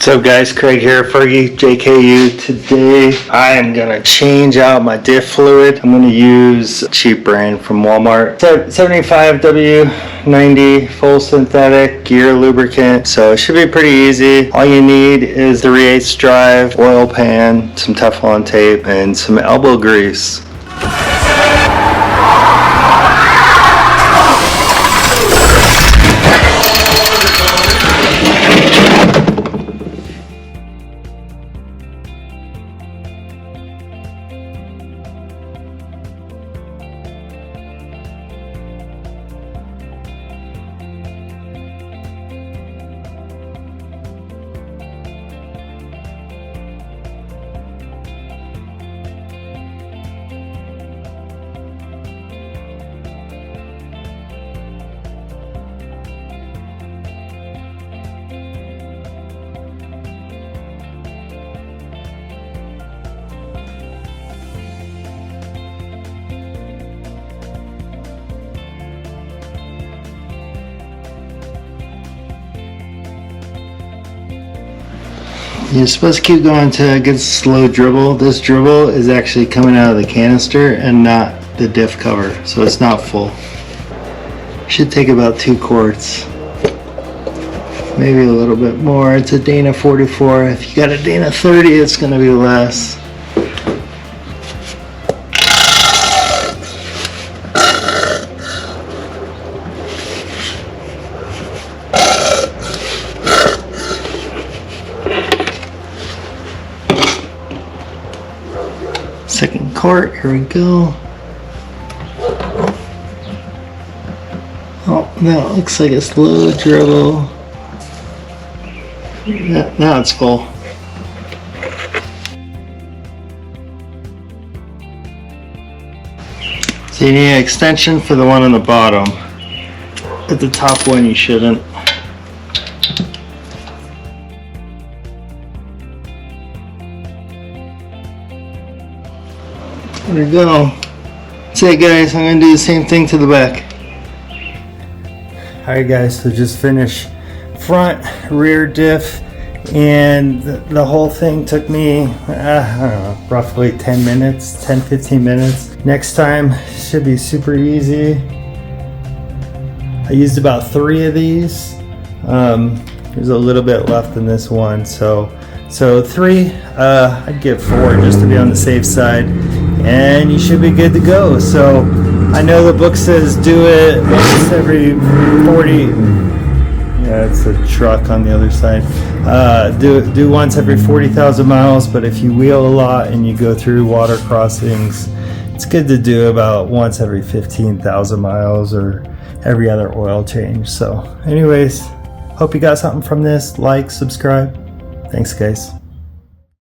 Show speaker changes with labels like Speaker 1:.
Speaker 1: What's up guys, Craig here, Fergie, JKU. Today I am going to change out my diff fluid. I'm going to use a cheap brand from Walmart. 75W90 full synthetic gear lubricant. So it should be pretty easy. All you need is the 3/8 drive, oil pan, some Teflon tape, and some elbow grease. You're supposed to keep going to a good slow dribble. This dribble is actually coming out of the canister and not the diff cover, so it's not full. Should take about 2 quarts, maybe a little bit more. It's a Dana 44. If you got a Dana 30, it's going to be less. Second quart, here we go. Oh, that looks like a slow dribble. Now it's full. So you need an extension for the one on the bottom. At the top one you shouldn't. There we go. That's it guys, I'm going to do the same thing to the back. Alright guys, so just finished front, rear diff, and the whole thing took me, I don't know, roughly 10 minutes, 10-15 minutes. Next time should be super easy. I used about 3 of these. There's a little bit left in this one, so 3, I'd give 4 just to be on the safe side, and you should be good to go. So I know the book says do it once every 40, yeah, it's a truck on the other side, do once every 40,000 miles, but if you wheel a lot and you go through water crossings, it's good to do about once every 15,000 miles or every other oil change. So anyways, hope you got something from this. Like, subscribe. Thanks guys.